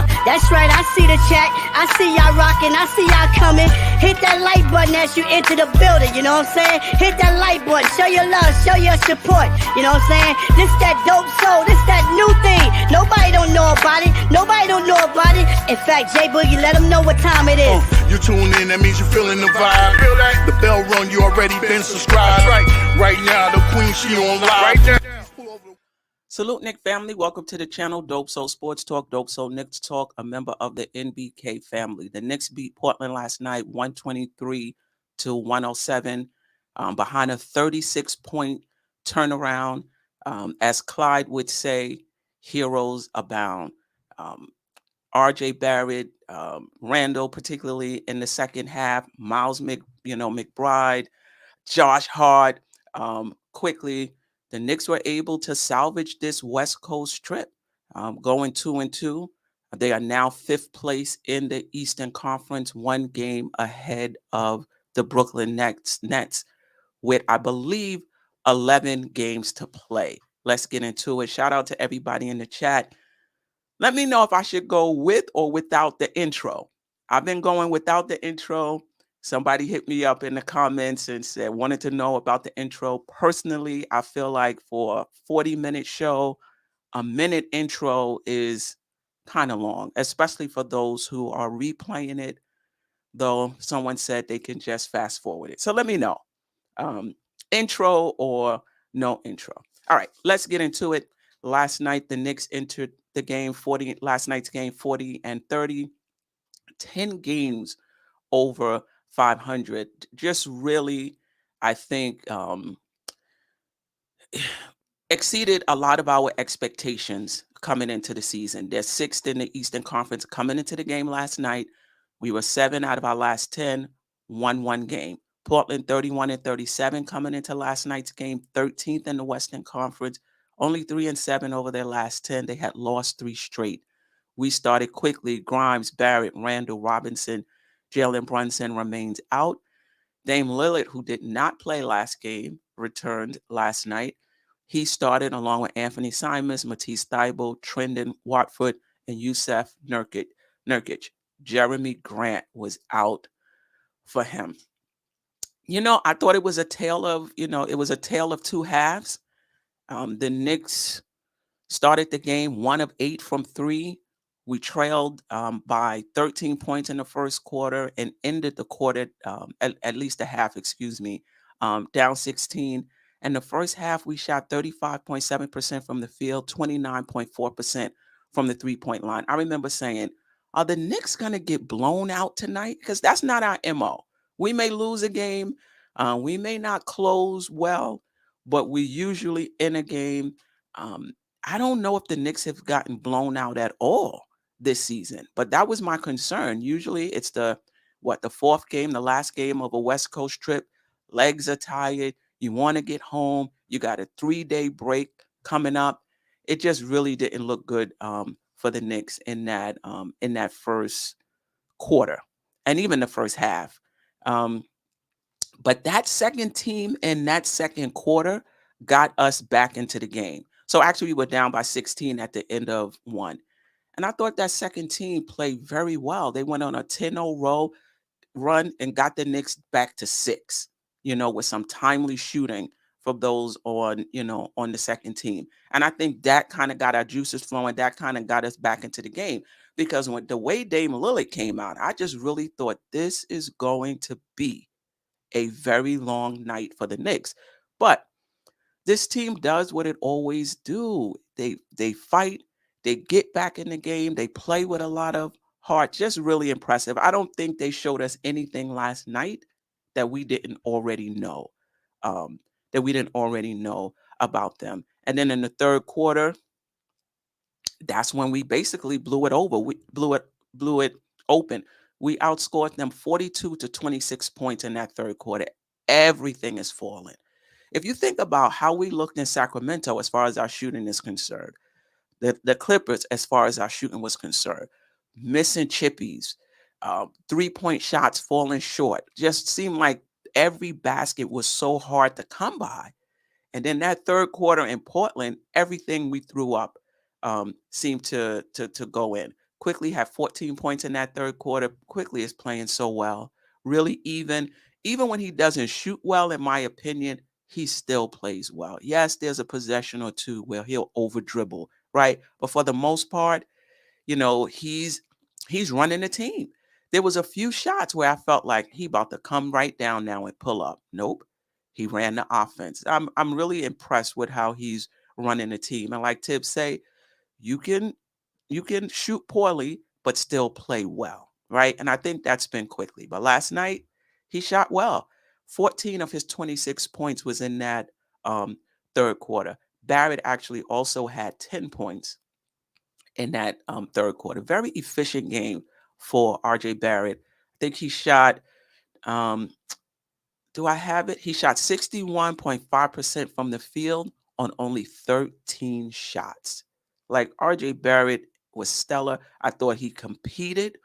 Yeah, that's right. I see the chat. I see y'all rocking. I see y'all coming. Hit that like button as you enter the building. You know what I'm saying? Hit that like button. Show your love. Show your support. You know what I'm saying? This that dope soul. This that new thing. Nobody don't know about it. Nobody don't know about it. In fact, J Boogie, let them know what time it is. You tune in, that means you're feeling the vibe. Feel that? The bell rung, you already been subscribed. Right now, the queen, she on live. Right now. Salute, Nick family. Welcome to the channel, DopeSoulSports Talk, DopeSoul Knicks Talk, a member of the NBK family. The Knicks beat Portland last night, 123-107, behind a 36-point turnaround. As Clyde would say, heroes abound. RJ Barrett, Randall, particularly in the second half, Miles McBride, Josh Hart, quickly. The Knicks were able to salvage this West Coast trip, going 2-2. They are now 5th place in the Eastern Conference, 1 game ahead of the Brooklyn Nets, with, I believe, 11 games to play. Let's get into it. Shout out to everybody in the chat. Let me know if I should go with or without the intro. I've been going without the intro. Somebody hit me up in the comments and said, wanted to know about the intro. Personally, I feel like for a 40-minute show, a minute intro is kind of long, especially for those who are replaying it, though someone said they can just fast forward it. So let me know, intro or no intro. All right, let's get into it. Last night, the Knicks entered the game 40, last night's game 40-30, 10 games over 500. Just really, I think, exceeded a lot of our expectations coming into the season. They're 6th in the Eastern Conference coming into the game last night. We were 7 out of our last 10, won 1 game. Portland 31-37 coming into last night's game, 13th in the Western Conference, only 3-7 over their last 10. They had lost 3 straight. We started quickly. Grimes, Barrett, Randall, Robinson, Jalen Brunson remains out. Dame Lillard, who did not play last game, returned last night. He started along with Anthony Simons, Matisse Thybulle, Trendon Watford, and Yusuf Nurkic. Jeremy Grant was out for him. I thought it was a tale of, it was a tale of 2 halves. The Knicks started the game 1 of 8 from 3. We trailed by 13 points in the first quarter and ended the quarter, at least a half, down 16. And the first half, we shot 35.7% from the field, 29.4% from the 3-point line. I remember saying, are the Knicks going to get blown out tonight? Because that's not our MO. We may lose a game. We may not close well, but we usually in a game. I don't know if the Knicks have gotten blown out at all this season, but that was my concern. Usually it's the 4th game, the last game of a West Coast trip. Legs are tired. You want to get home. You got a 3-day break coming up. It just really didn't look good for the Knicks in that first quarter and even the first half. But that second team in that second quarter got us back into the game. So actually we were down by 16 at the end of 1. And I thought that second team played very well. They went on a 10-0 run and got the Knicks back to 6, with some timely shooting for those on the second team. And I think that kind of got our juices flowing. That kind of got us back into the game, because when the way Dame Lillard came out, I just really thought this is going to be a very long night for the Knicks. But this team does what it always do. They fight. They get back in the game. They play with a lot of heart. Just really impressive. I don't think they showed us anything last night that we didn't already know. About them. And then in the third quarter, that's when we basically blew it over. We blew it open. We outscored them 42-26 points in that third quarter. Everything is falling. If you think about how we looked in Sacramento as far as our shooting is concerned, the Clippers as far as our shooting was concerned, missing chippies, 3-point shots falling short, just seemed like every basket was so hard to come by. And then that third quarter in Portland, everything we threw up seemed to go in. Quickly had 14 points in that third quarter. Quickly is playing so well. Really even when he doesn't shoot well, in my opinion, he still plays well. Yes, there's a possession or two where he'll over dribble, right? But for the most part, he's running the team. There was a few shots where I felt like he about to come right down now and pull up. Nope. He ran the offense. I'm really impressed with how he's running the team. And like Tibbs say, you can shoot poorly, but still play well, right? And I think that's been Quickly. But last night, he shot well. 14 of his 26 points was in that third quarter. Barrett actually also had 10 points in that third quarter. Very efficient game for RJ Barrett. I think he shot, do I have it? He shot 61.5% from the field on only 13 shots. Like RJ Barrett was stellar. I thought he competed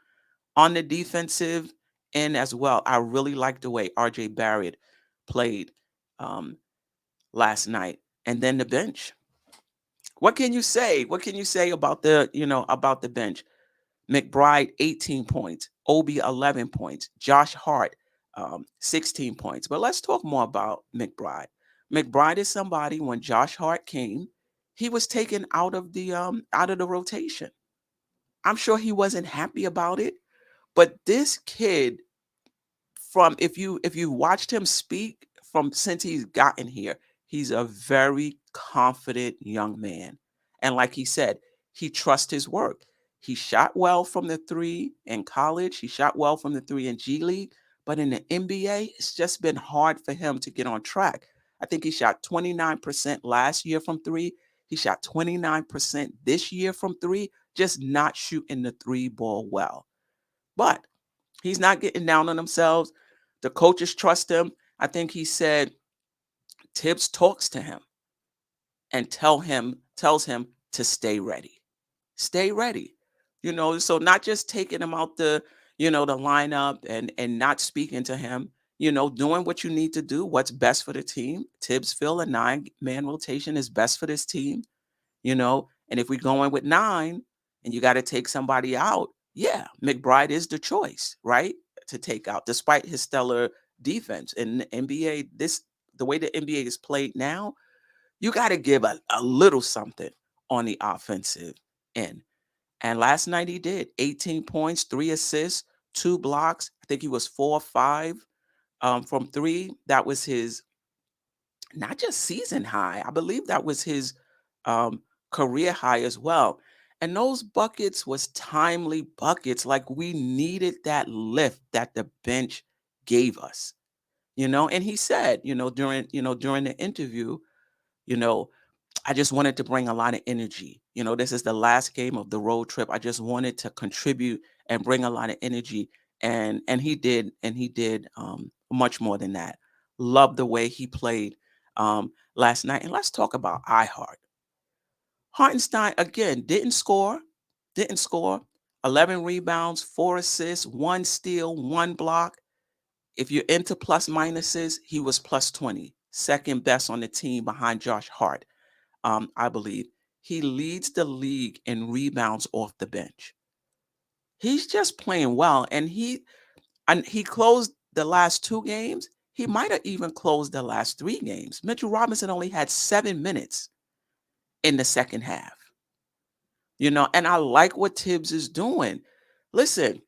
on the defensive end as well. I really liked the way RJ Barrett played last night. And then the bench. What can you say? What can you say about the bench? McBride, 18 points. Obi, 11 points. Josh Hart, 16 points. But let's talk more about McBride. McBride is somebody, when Josh Hart came, he was taken out of the rotation. I'm sure he wasn't happy about it. But this kid, if you watched him speak from since he's gotten here, he's a very confident young man. And like he said, he trusts his work. He shot well from the three in college. He shot well from the three in G League. But in the NBA, it's just been hard for him to get on track. I think he shot 29% last year from three. He shot 29% this year from three, just not shooting the three ball well. But he's not getting down on himself. The coaches trust him. I think he said Tibbs talks to him and tells him to stay ready. Stay ready. So not just taking him out the lineup and not speaking to him, doing what you need to do, what's best for the team. Tibbs feel a 9-man rotation is best for this team, and if we go in with 9 and you got to take somebody out, yeah, McBride is the choice, right? To take out, despite his stellar defense. In the NBA, the way the NBA is played now, you got to give a little something on the offensive end. And last night he did 18 points, 3 assists, 2 blocks. I think he was 4 or 5 from 3. That was his not just season high. I believe that was his career high as well. And those buckets was timely buckets. Like, we needed that lift that the bench gave us, and he said, during the interview, I just wanted to bring a lot of energy. This is the last game of the road trip. I just wanted to contribute and bring a lot of energy. And he did much more than that. Love the way he played last night. And let's talk about Hart. Hartenstein, again, didn't score. 11 rebounds, 4 assists, 1 steal, 1 block. If you're into plus minuses, he was plus 20. Second best on the team behind Josh Hart, I believe. He leads the league in rebounds off the bench. He's just playing well. And he closed the last 2 games. He might have even closed the last 3 games. Mitchell Robinson only had 7 minutes in the second half. And I like what Tibbs is doing. Listen,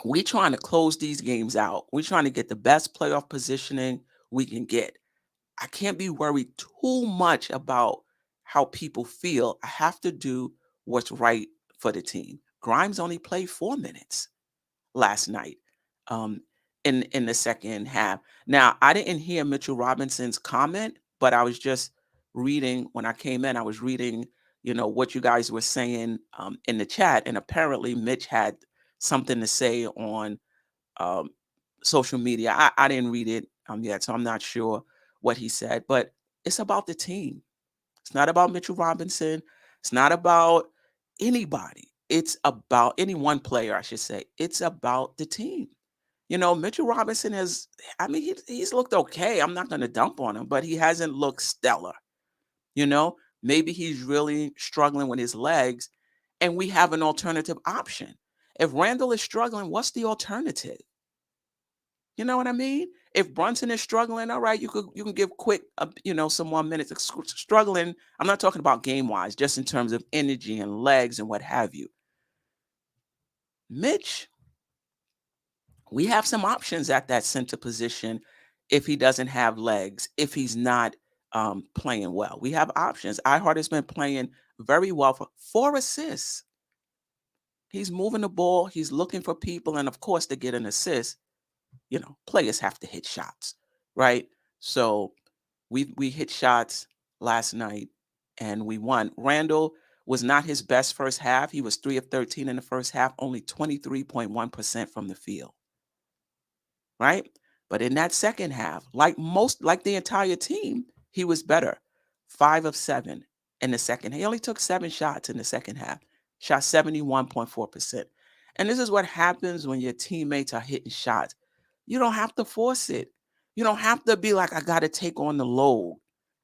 we trying to close these games out. We're trying to get the best playoff positioning we can get. I can't be worried too much about how people feel. I have to do what's right for the team. Grimes only played 4 minutes last night in the second half. Now, I didn't hear Mitchell Robinson's comment, but I was just reading when I came in. I was reading, what you guys were saying in the chat, and apparently Mitch had something to say on social media. I didn't read it yet, so I'm not sure what he said, but it's about the team. It's not about Mitchell Robinson. It's not about anybody. It's about any one player, I should say. It's about the team. Mitchell Robinson he's looked okay. I'm not going to dump on him, but he hasn't looked stellar. Maybe he's really struggling with his legs, and we have an alternative option. If Randall is struggling, what's the alternative? You know what I mean? If Brunson is struggling, all right, you can give Quick, some more minutes. Struggling, I'm not talking about game wise, just in terms of energy and legs and what have you. Mitch, we have some options at that center position if he doesn't have legs, if he's not playing well. We have options. Hart has been playing very well for 4 assists. He's moving the ball. He's looking for people. And of course, to get an assist, players have to hit shots, right? So we hit shots last night and we won. Randall was not his best first half. He was 3 of 13 in the first half, only 23.1% from the field, right? But in that second half, like the entire team, he was better. 5 of 7 in the second. He only took 7 shots in the second half, shot 71.4%. And this is what happens when your teammates are hitting shots. You don't have to force it. You don't have to be like, I got to take on the load.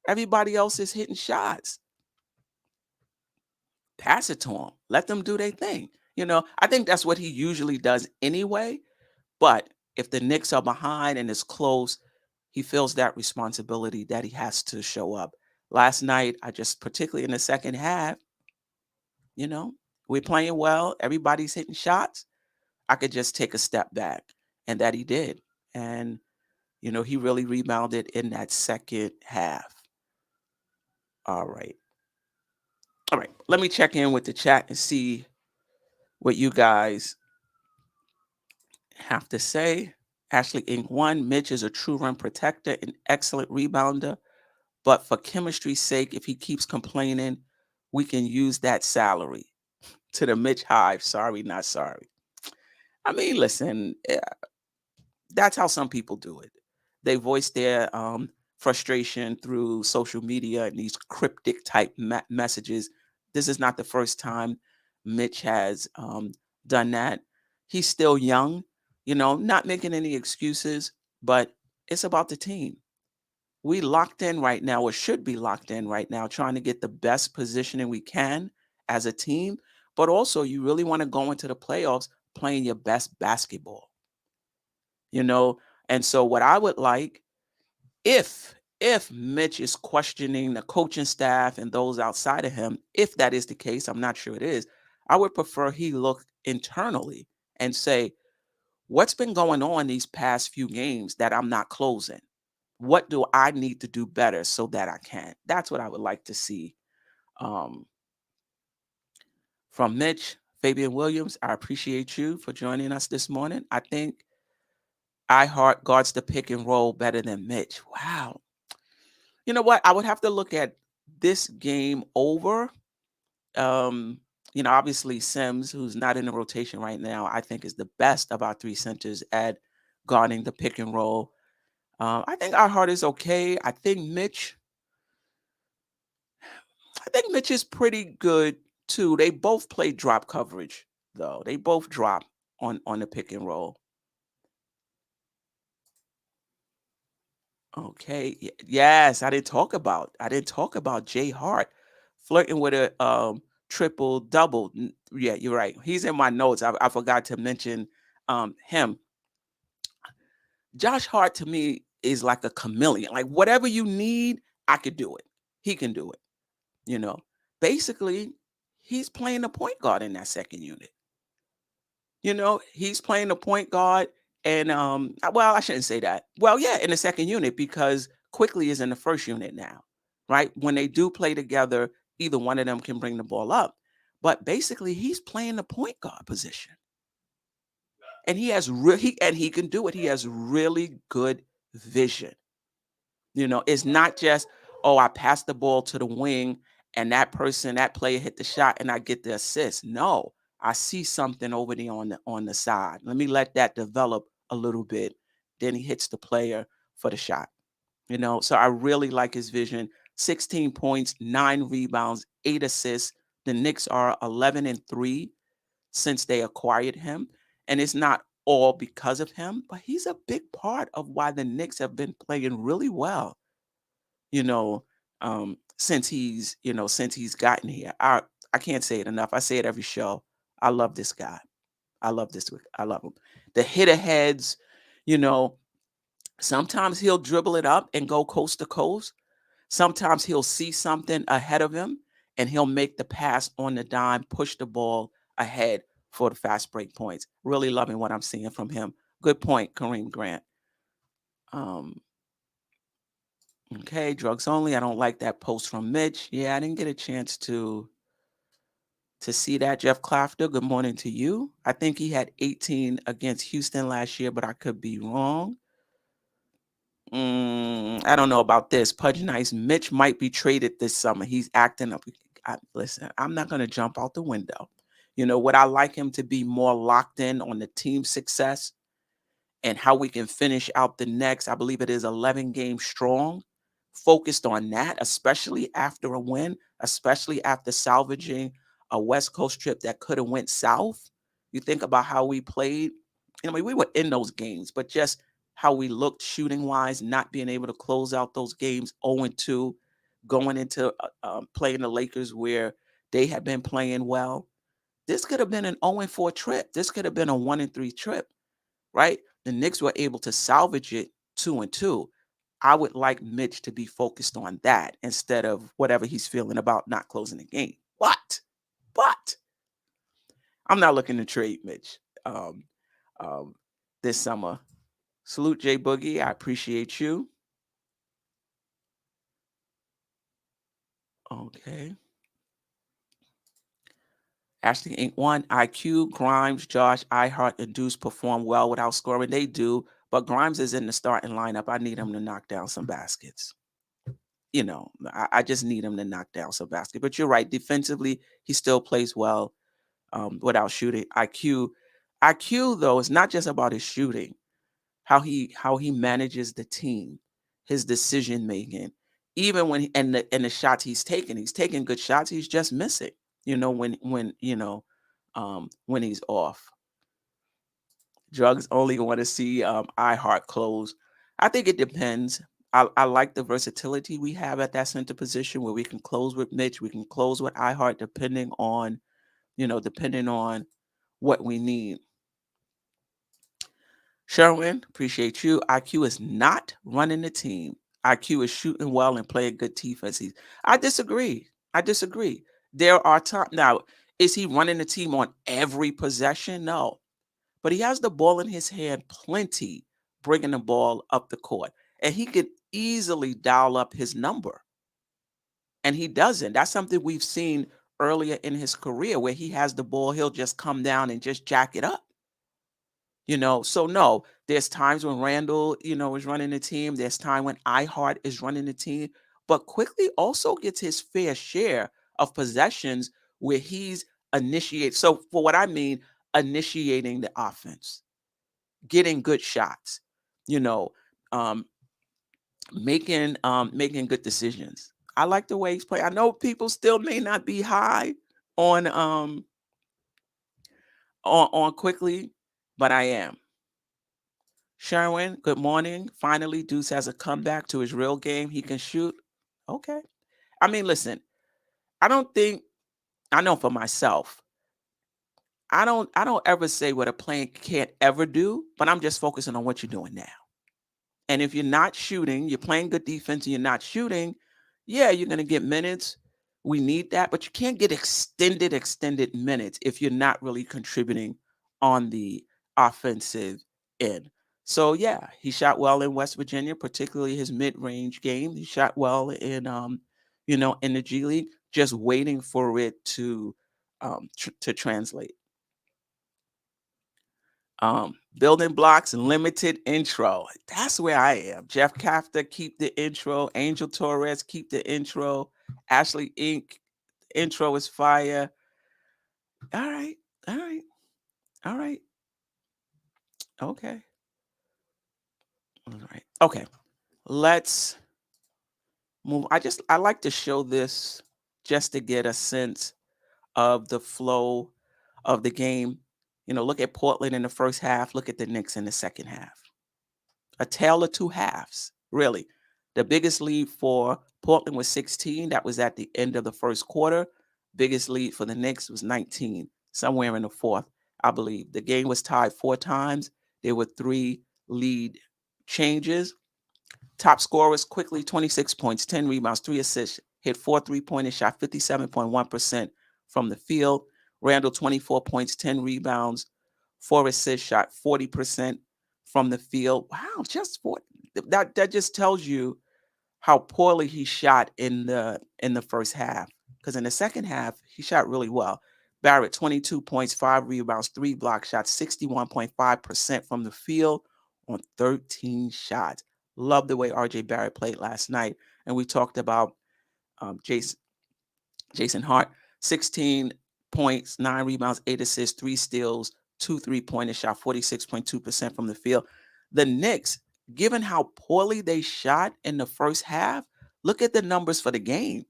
Everybody else is hitting shots. Pass it to them. Let them do their thing. I think that's what he usually does anyway. But if the Knicks are behind and it's close, he feels that responsibility that he has to show up. Last night, particularly in the second half, we're playing well. Everybody's hitting shots. I could just take a step back. And that he did. And, he really rebounded in that second half. All right. Let me check in with the chat and see what you guys have to say. Ashley Inc. 1, Mitch is a true rim protector, an excellent rebounder. But for chemistry's sake, if he keeps complaining, we can use that salary. To the Mitch Hive, sorry, not sorry. I mean, listen, that's how some people do it. They voice their frustration through social media and these cryptic type messages. This is not the first time Mitch has done that. He's still young, not making any excuses, but it's about the team. We locked in right now, or should be locked in right now, trying to get the best positioning we can as a team. But also, you really want to go into the playoffs playing your best basketball. And so what I would like, if Mitch is questioning the coaching staff and those outside of him, if that is the case, I'm not sure it is, I would prefer he look internally and say, what's been going on these past few games that I'm not closing? What do I need to do better so that I can? That's what I would like to see from Mitch. Fabian Williams, I appreciate you for joining us this morning. I think Hart guards the pick and roll better than Mitch. Wow. You know what? I would have to look at this game over. Obviously Sims, who's not in the rotation right now, I think is the best of our 3 centers at guarding the pick and roll. I think Hart is okay. I think Mitch is pretty good too. They both play drop coverage, though. They both drop on the pick and roll. Okay. Yes, I didn't talk about Jay Hart flirting with a triple double. Yeah, you're right. He's in my notes. I forgot to mention him. Josh Hart to me is like a chameleon. Like whatever you need, I could do it. He can do it. Basically, he's playing the point guard in that second unit. He's playing the point guard. And, well, I shouldn't say that. Well, yeah, in the second unit, because Quickley is in the first unit now, right? When they do play together, either one of them can bring the ball up. But basically, he's playing the point guard position. And he can do it. He has really good vision. It's not just, I passed the ball to the wing and that player hit the shot and I get the assist. No, I see something over there on the side. Let me let that develop a little bit. Then he hits the player for the shot. So I really like his vision. 16 points, 9 rebounds, 8 assists. The Knicks are 11-3 since they acquired him. And it's not all because of him, but he's a big part of why the Knicks have been playing really well. Since he's gotten here. I can't say it enough. I say it every show. I love this guy. I love this. I love him. The hitter heads, you know, sometimes he'll dribble it up and go coast to coast. Sometimes he'll see something ahead of him and he'll make the pass on the dime, push the ball ahead for the fast break points. Really loving what I'm seeing from him. Good point, Kareem Grant. Okay, drugs only. I don't like that post from Mitch. Yeah, I didn't get a chance to see that. Jeff Clafter, good morning to you. I think he had 18 against Houston last year, but I could be wrong. I don't know about this. Pudge Nice. Mitch might be traded this summer. He's acting up. Listen, I'm not going to jump out the window. You know, would I like him to be more locked in on the team success and how we can finish out the next, I believe it is 11 games strong, focused on that, especially after a win, especially after salvaging a West Coast trip that could have went south. You think about how we played. I mean, we were in those games, but just how we looked shooting-wise, not being able to close out those games 0-2, going into playing the Lakers where they had been playing well. This could have been an 0-4 trip. This could have been a 1-3 trip, right? The Knicks were able to salvage it 2-2. I would like Mitch to be focused on that instead of whatever he's feeling about not closing the game. But I'm not looking to trade Mitch this summer. Salute Jay Boogie. I appreciate you. Okay. Ashley Inc. 1, IQ, Grimes, Josh, Hart, and Deuce perform well without scoring. They do, but Grimes is in the starting lineup. I need him to knock down some baskets. You know, I just need him to knock down some baskets. But you're right. Defensively, he still plays well without shooting. IQ, though, is not just about his shooting. How he manages the team, his decision making, even when and the shots he's taking good shots. He's just missing. You know, when he's off. Drugs only want to see Heart close. I think it depends. I like the versatility we have at that center position where we can close with Mitch, we can close with Heart, depending on what we need. Sherwin, appreciate you. IQ is not running the team. IQ is shooting well and playing good defense. I disagree. There are times now. Is he running the team on every possession? No, but he has the ball in his hand plenty, bringing the ball up the court, and he could easily dial up his number. And he doesn't. That's something we've seen earlier in his career where he has the ball, he'll just come down and just jack it up. You know, so no, there's times when Randall, is running the team. There's time when Heart is running the team, but Quickly also gets his fair share of possessions where he's initiate. So for what I mean, initiating the offense, getting good shots, making good decisions. I like the way he's playing. I know people still may not be high on Quickly, but I am. Sherwin, good morning. Finally, Deuce has a comeback to his real game. He can shoot. Okay. I mean, listen, I know for myself, I don't ever say what a player can't ever do, but I'm just focusing on what you're doing now. And if you're not shooting, you're playing good defense and you're not shooting, yeah, you're going to get minutes. We need that, but you can't get extended minutes if you're not really contributing on the offensive end. So yeah, he shot well in West Virginia, particularly his mid-range game. He shot well in in the G League, just waiting for it to translate. Building blocks, limited intro. That's where I am. Jeff Kafta, keep the intro. Angel Torres, keep the intro. Ashley Inc., intro is fire. All right. Okay. All right. Okay. Let's move. I like to show this just to get a sense of the flow of the game. Look at Portland in the first half. Look at the Knicks in the second half. A tale of two halves, really. The biggest lead for Portland was 16. That was at the end of the first quarter. Biggest lead for the Knicks was 19, somewhere in the fourth, I believe. The game was tied 4 times. There were 3 lead changes. Top scorers quickly 26 points, 10 rebounds, 3 assists, hit 4 3-pointers, shot 57.1% from the field. Randall 24 points, 10 rebounds, 4 assists, shot 40% from the field. Wow, just 4. That just tells you how poorly he shot in the first half. Because in the second half, he shot really well. Barrett, 22 points, 5 rebounds, 3 blocks, shot 61.5% from the field on 13 shots. Love the way RJ Barrett played last night. And we talked about Jason Hart, 16 points, 9 rebounds, 8 assists, 3 steals, 2 3-pointers, shot 46.2% from the field. The Knicks, given how poorly they shot in the first half, look at the numbers for the game.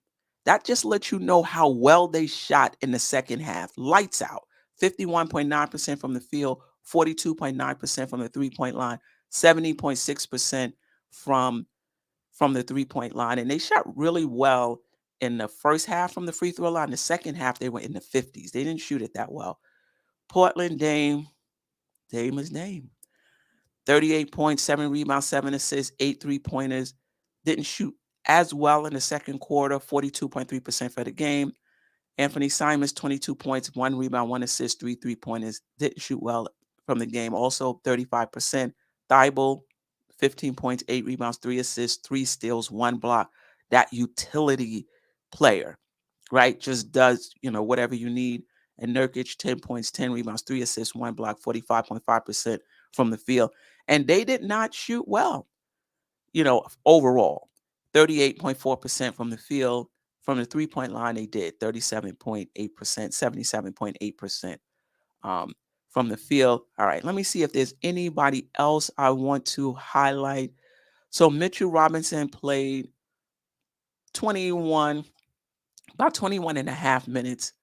That just lets you know how well they shot in the second half. Lights out. 51.9% from the field, 42.9% from the 3-point line, 70.6% from the 3-point line. And they shot really well in the first half from the free throw line. The second half, they were in the 50s. They didn't shoot it that well. Portland, Dame is Dame. 38 points, 7 rebounds, 7 assists, 8 3-pointers. Didn't shoot as well in the second quarter, 42.3% for the game. Anthony Simons, 22 points, 1 rebound, 1 assist, 3 3-pointers. Didn't shoot well from the game. Also 35%. Thibault, 15 points, 8 rebounds, 3 assists, 3 steals, 1 block. That utility player, right? Just does, whatever you need. And Nurkic, 10 points, 10 rebounds, 3 assists, 1 block, 45.5% from the field. And they did not shoot well, overall. 38.4% from the field. From the 3-point line, they did 37.8%, 77.8% from the field. All right, let me see if there's anybody else I want to highlight. So Mitchell Robinson played about 21 and a half minutes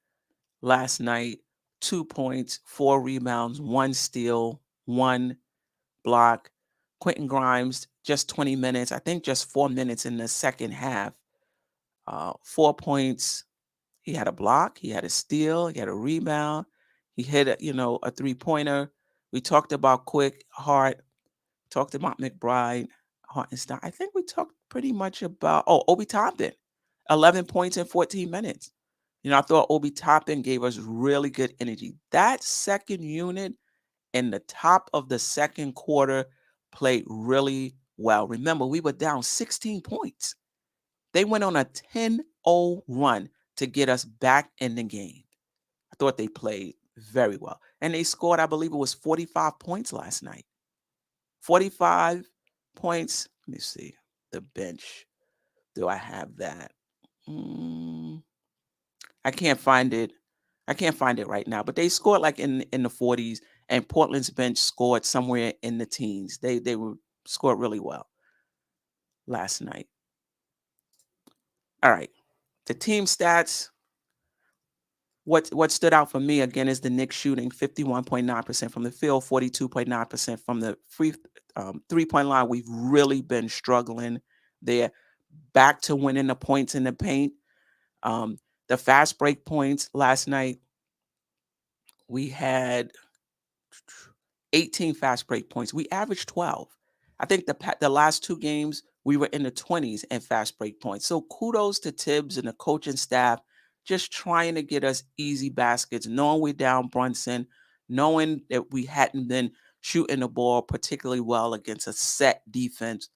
last night. 2 points, 4 rebounds, 1 steal, 1 block. Quentin Grimes, just 20 minutes. I think just 4 minutes in the second half. 4 points. He had a block. He had a steal. He had a rebound. He hit a 3-pointer. We talked about Hart. Talked about McBride, Hart and Stein. I think we talked pretty much about Obi Toppin, 11 points in 14 minutes. I thought Obi Toppin gave us really good energy. That second unit in the top of the second quarter played really well. Remember, we were down 16 points. They went on a 10-0 run to get us back in the game. I thought they played very well. And they scored, I believe it was 45 points last night. 45 points. Let me see. The bench. Do I have that? I can't find it. I can't find it right now. But they scored like in the 40s. And Portland's bench scored somewhere in the teens. They scored really well last night. All right. The team stats. What stood out for me, again, is the Knicks shooting 51.9% from the field, 42.9% from the free 3-point line. We've really been struggling there. Back to winning the points in the paint. The fast break points last night, we had 18 fast break points. We averaged 12. I think the last 2 games, we were in the 20s in fast break points. So kudos to Tibbs and the coaching staff, just trying to get us easy baskets, knowing we're down Brunson, knowing that we hadn't been shooting the ball particularly well against a set defense.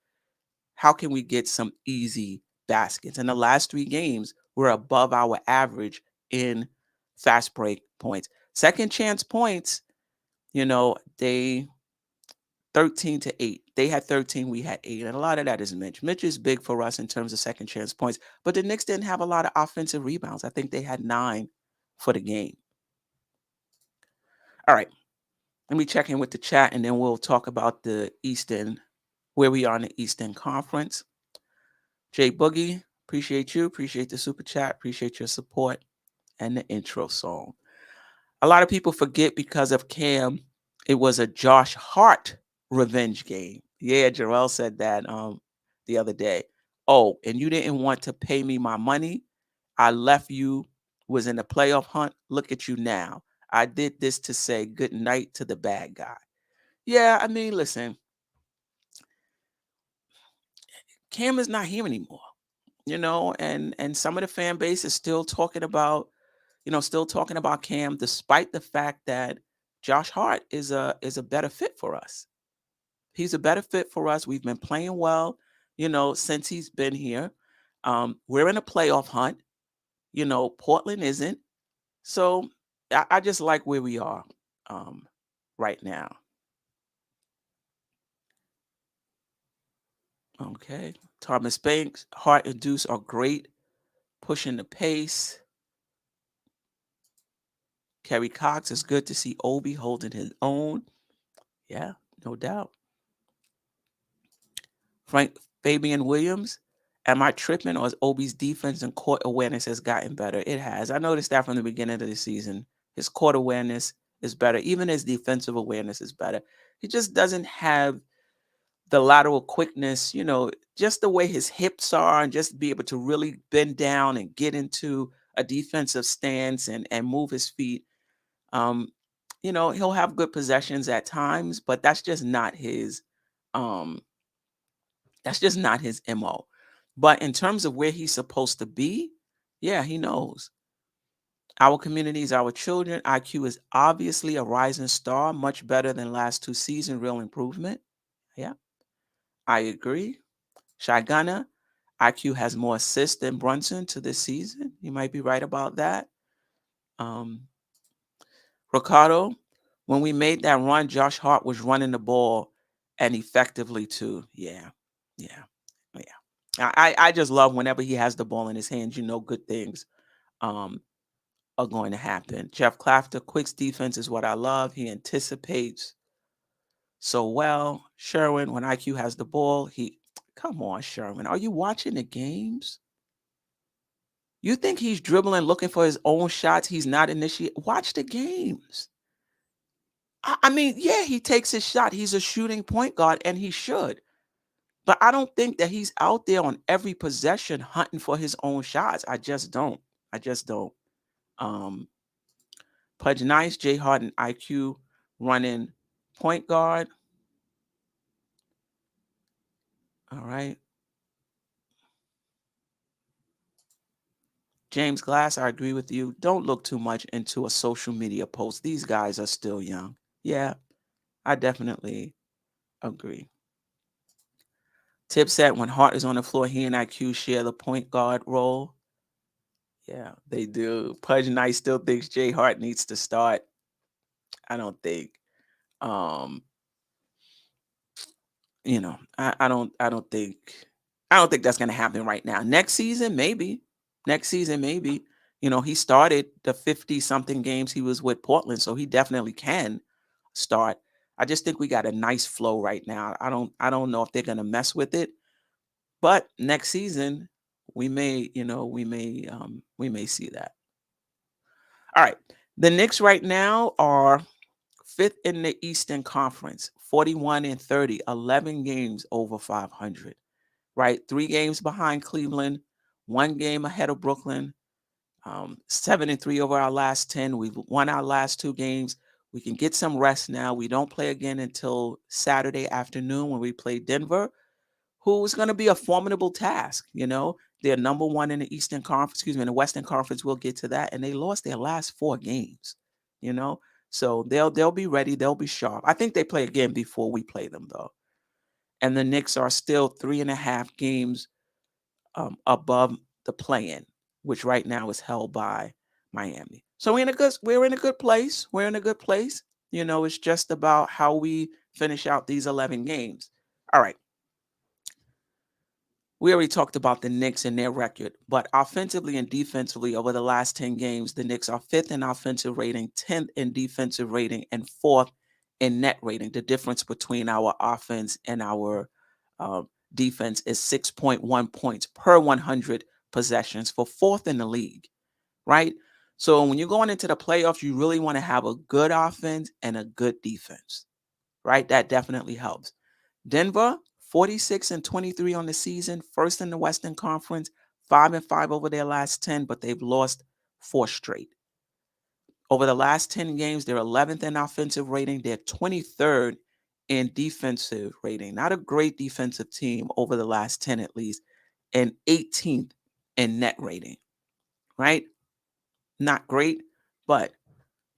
How can we get some easy baskets? In the last 3 games, we're above our average in fast break points. Second chance points, they 13-8. They had 13, we had 8. And a lot of that is Mitch. Mitch is big for us in terms of second chance points. But the Knicks didn't have a lot of offensive rebounds. I think they had 9 for the game. All right. Let me check in with the chat, and then we'll talk about the Eastern, where we are in the Eastern Conference. Jay Boogie, appreciate you. Appreciate the super chat. Appreciate your support and the intro song. A lot of people forget because of Cam, it was a Josh Hart revenge game. Yeah, Jarrell said that the other day. Oh, and you didn't want to pay me my money. I left you was in the playoff hunt. Look at you now. I did this to say good night to the bad guy. Yeah, I mean, listen, Cam is not here anymore, and some of the fan base is still talking about, Cam, despite the fact that Josh Hart is a better fit for us. He's a better fit for us. We've been playing well, since he's been here. We're in a playoff hunt. Portland isn't. So I just like where we are right now. Okay. Thomas Banks, Hart, and Deuce are great, pushing the pace. Kerry Cox, is good to see Obi holding his own. Yeah, no doubt. Frank Fabian Williams, am I tripping, or is Obi's defense and court awareness has gotten better? It has. I noticed that from the beginning of the season. His court awareness is better. Even his defensive awareness is better. He just doesn't have the lateral quickness, just the way his hips are, and just be able to really bend down and get into a defensive stance and move his feet. He'll have good possessions at times, but that's just not his MO. But in terms of where he's supposed to be, yeah, he knows. Our communities, our children, IQ is obviously a rising star, much better than last 2 seasons, real improvement. Yeah, I agree. Shagana, IQ has more assists than Brunson to this season. You might be right about that. Ricardo, when we made that run, Josh Hart was running the ball and effectively too. Yeah. I just love whenever he has the ball in his hands, good things are going to happen. Jeff Clafter, Quick's defense is what I love. He anticipates so well. Sherwin, when IQ has the ball, come on, Sherwin. Are you watching the games? You think he's dribbling, looking for his own shots? He's not initiating. Watch the games. I mean, yeah, he takes his shot. He's a shooting point guard, and he should. But I don't think that he's out there on every possession hunting for his own shots. I just don't. Pudge Nice, Jay Hart, and IQ running point guard. All right. James Glass, I agree with you. Don't look too much into a social media post. These guys are still young. Yeah, I definitely agree. Tip said when Hart is on the floor, he and IQ share the point guard role. Yeah, they do. Pudge Nice still thinks Jay Hart needs to start. I don't think. I don't think that's gonna happen right now. Next season, maybe. He started the 50-something games he was with Portland, so he definitely can start. I just think we got a nice flow right now. I don't know if they're gonna mess with it, but next season we may see that. All right. The Knicks right now are 5th in the Eastern Conference, 41-30, 11 games over 500, right? 3 games behind Cleveland, 1 game ahead of Brooklyn, 7-3 over our last 10. We've won our last 2 games. We can get some rest now. We don't play again until Saturday afternoon when we play Denver, who is going to be a formidable task. They're number 1 in the Eastern Conference, in the Western Conference. We'll get to that. And they lost their last 4 games, So they'll be ready. They'll be sharp. I think they play again before we play them, though. And the Knicks are still 3.5 games above the play-in, which right now is held by Miami. So we're in a good place. We're in a good place. It's just about how we finish out these 11 games. All right. We already talked about the Knicks and their record, but offensively and defensively over the last 10 games, the Knicks are 5th in offensive rating, 10th in defensive rating, and 4th in net rating. The difference between our offense and our defense is 6.1 points per 100 possessions, for 4th in the league, right? So when you're going into the playoffs, you really want to have a good offense and a good defense, right? That definitely helps. Denver, 46-23 on the season, 1st in the Western Conference, 5-5 over their last 10, but they've lost 4 straight. Over the last 10 games, they're 11th in offensive rating. They're 23rd in defensive rating. Not a great defensive team over the last 10 at least, and 18th in net rating, right? Not great, but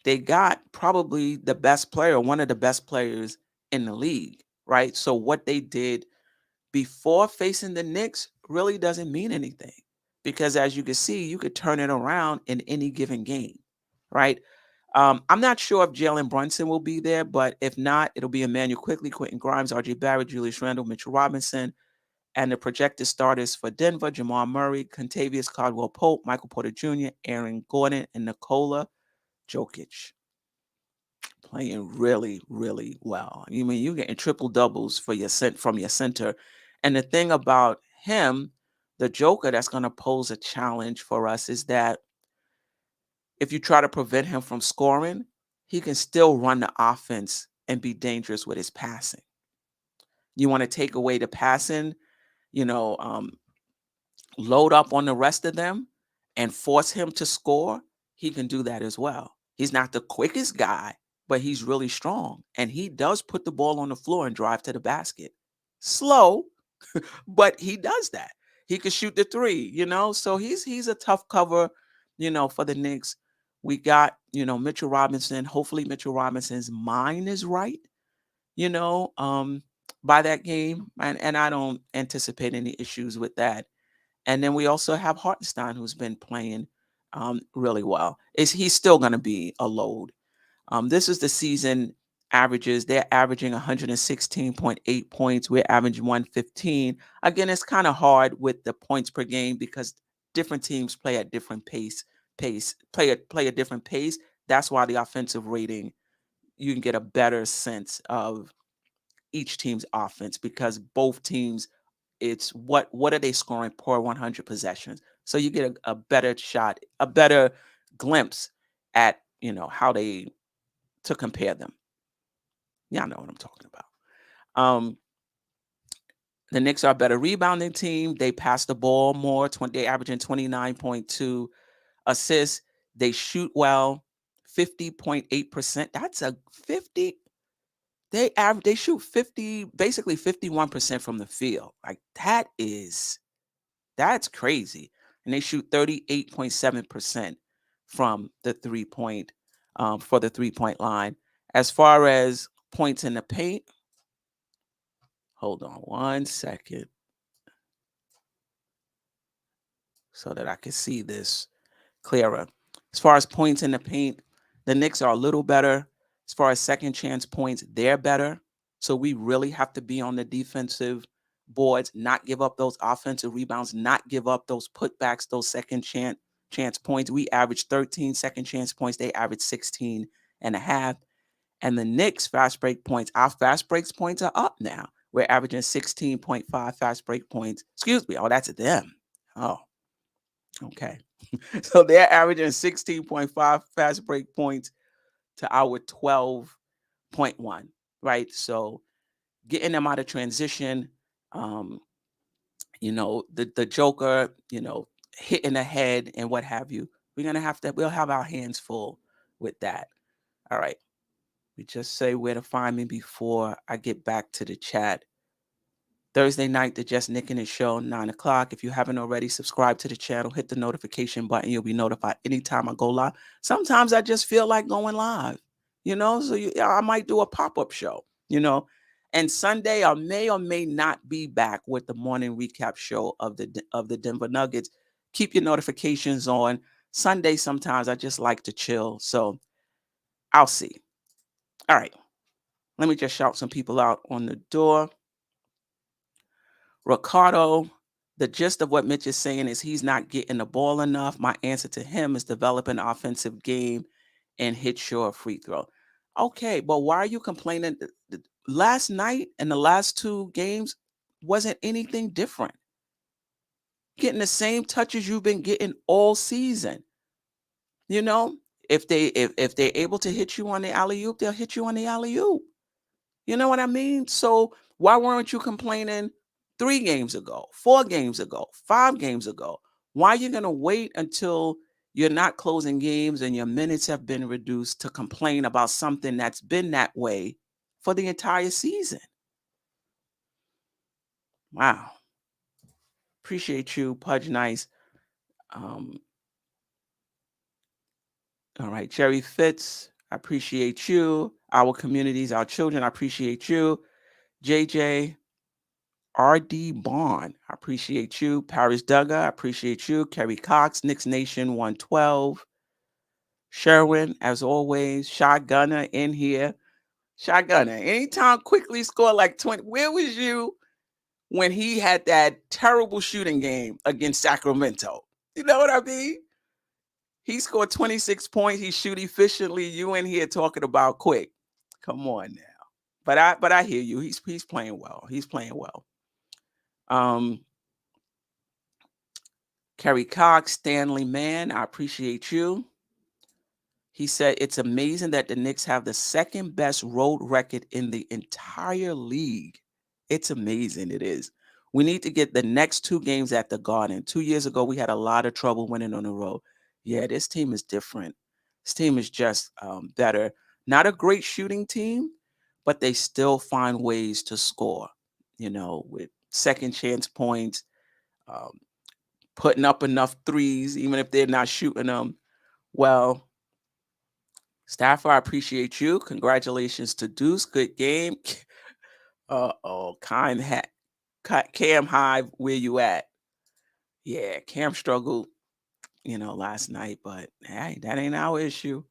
they got probably the best player, one of the best players in the league, right? So what they did before facing the Knicks really doesn't mean anything, because as you can see, you could turn it around in any given game, right? I'm not sure if Jalen Brunson will be there, but if not, it'll be Emmanuel Quickley, Quentin Grimes, R.J. Barrett, Julius Randle, Mitchell Robinson, and the projected starters for Denver: Jamal Murray, Contavious Caldwell-Pope, Michael Porter Jr., Aaron Gordon, and Nikola Jokic. Playing really, really well. I mean, you're getting triple doubles for from your center. And the thing about him, the Joker, that's going to pose a challenge for us is that if you try to prevent him from scoring, he can still run the offense and be dangerous with his passing. You want to take away the passing, load up on the rest of them and force him to score, he can do that as well. He's not the quickest guy, but he's really strong. And he does put the ball on the floor and drive to the basket. Slow, but he does that. He can shoot the three, so he's a tough cover, for the Knicks. We got, Mitchell Robinson. Hopefully Mitchell Robinson's mind is right, by that game. And I don't anticipate any issues with that. And then we also have Hartenstein, who's been playing really well. He's still going to be a load. This is the season averages. They're averaging 116.8 points. We're averaging 115. Again, it's kind of hard with the points per game because different teams play at different play a different pace. That's why the offensive rating, you can get a better sense of each team's offense, because both teams, it's what are they scoring per 100 possessions. So you get a better shot, a better glimpse at, how to compare them. Y'all know what I'm talking about. The Knicks are a better rebounding team. They pass the ball more. They averaging 29.2 assists. They shoot well, 50.8%. That's a 50. They shoot 50, basically 51% from the field. Like that's crazy. And they shoot 38.7% from the 3-point for the 3-point line. As far as points in the paint, hold on 1 second so that I can see this clearer. As far as points in the paint, the Knicks are a little better. As far as second chance points, they're better. So we really have to be on the defensive boards, not give up those offensive rebounds, not give up those putbacks, those second chance points. We average 13 second chance points. They average 16 and a half. And the Knicks fast break points, our fast breaks points are up now. We're averaging 16.5 fast break points. Excuse me. Oh, that's them. Oh, okay. So they're averaging 16.5 fast break points to our 12.1, right? So getting them out of transition, the Joker, hitting the head and what have you. We'll have our hands full with that. All right. We just say where to find me before I get back to the chat. Thursday night, the Just Nicking It show, 9 o'clock. If you haven't already, subscribe to the channel, hit the notification button. You'll be notified anytime I go live. Sometimes I just feel like going live, so I might do a pop-up show, And Sunday, I may or may not be back with the morning recap show of the Denver Nuggets. Keep your notifications on. Sunday, sometimes I just like to chill, so I'll see. All right, let me just shout some people out on the door. Ricardo, the gist of what Mitch is saying is he's not getting the ball enough. My answer to him is develop an offensive game and hit your free throw. Okay, but why are you complaining? Last night and the last 2 games wasn't anything different. Getting the same touches you've been getting all season. If they're able to hit you on the alley-oop, they'll hit you on the alley-oop. You know what I mean? So why weren't you complaining 3 games ago, 4 games ago, 5 games ago? Why are you going to wait until you're not closing games and your minutes have been reduced to complain about something that's been that way for the entire season. Wow. Appreciate you, Pudge Nice. All right, Jerry Fitz, I appreciate you. Our communities, our children, I appreciate you. JJ, RD Bond, I appreciate you. Paris Duggar, I appreciate you. Kerry Cox, Knicks Nation 112. Sherwin, as always. Shotgunner in here. Shotgunner, anytime Quickly score like 20, where was you when he had that terrible shooting game against Sacramento? You know what I mean? He scored 26 points. He shoot efficiently. You in here talking about Quick. Come on now. But I hear you. He's playing well. He's playing well. Kerry Cox, Stanley Mann, I appreciate you. He said, it's amazing that the Knicks have the second best road record in the entire league. It's amazing. It is. We need to get the next 2 games at the Garden. 2 years ago, we had a lot of trouble winning on the road. Yeah, this team is different. This team is just better. Not a great shooting team, but they still find ways to score, you know, with second chance points, putting up enough threes, even if they're not shooting them. Well, Stafford, I appreciate you. Congratulations to Deuce. Good game. Cam Hive, where you at? Yeah, Cam struggled, you know, last night, but hey, that ain't our issue.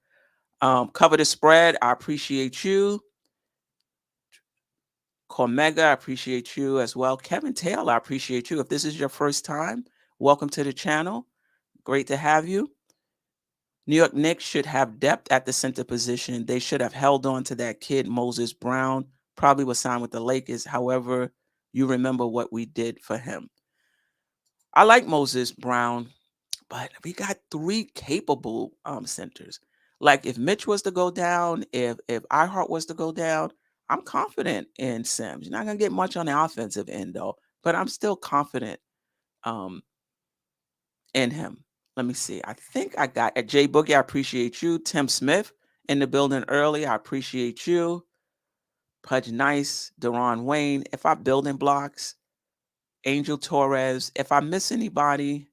Cover the spread. I appreciate you. Cormega, I appreciate you as well. Kevin Taylor, I appreciate you. If this is your first time, welcome to the channel. Great to have you. New York Knicks should have depth at the center position. They should have held on to that kid, Moses Brown. Probably was signed with the Lakers. However, you remember what we did for him. I like Moses Brown, but we got 3 capable centers. Like if Mitch was to go down, if Hart was to go down, I'm confident in Sims. You're not going to get much on the offensive end, though, but I'm still confident in him. Let me see. I think I got at Jay Boogie. I appreciate you. Tim Smith in the building early. I appreciate you. Pudge Nice, Deron Wayne. If I building blocks, Angel Torres. If I miss anybody,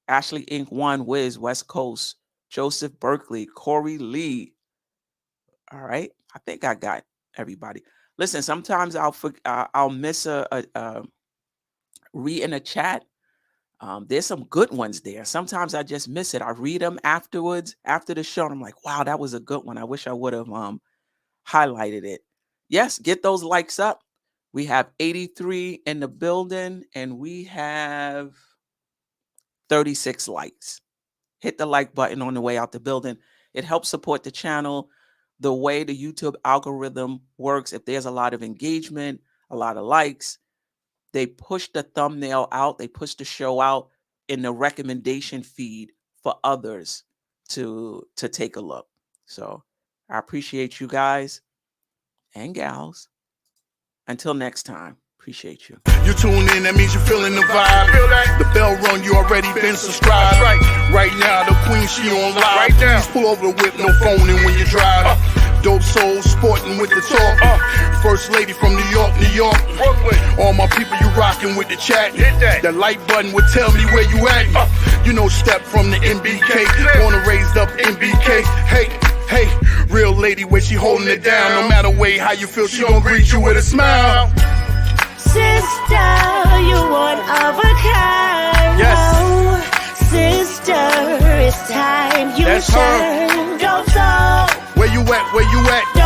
Ashley Inc. 1, Wiz, West Coast, Joseph Berkeley, Corey Lee. All right. I think I got everybody. Listen, sometimes I'll miss a read in a chat. There's some good ones there. Sometimes I just miss it. I read them afterwards, after the show, and I'm like, wow, that was a good one. I wish I would have highlighted it. Yes, get those likes up. We have 83 in the building, and we have 36 likes. Hit the like button on the way out the building. It helps support the channel. The way the YouTube algorithm works, if there's a lot of engagement, a lot of likes, they push the thumbnail out, they push the show out in the recommendation feed for others to take a look. So I appreciate you guys and gals. Until next time, appreciate you. You tune in, that means you're feeling the vibe. Feel that? The bell rung, you already been subscribed. Right now, the queen, she on live. Right now. Please pull over the whip, no phoning when you drive. Dope Soul sporting with the talk. First lady from New York, Brooklyn. All my people, you rocking with the chat. Hit that. The like button would tell me where you at. You know, step from the MBK. Wanna raised up MBK. Hey, real lady where she holding it down. No matter way how you feel, she gon' greet you with a smile. Sister, you one of a kind. Yes. Oh, sister, it's time you That's shine. Dope Soul. Where you at?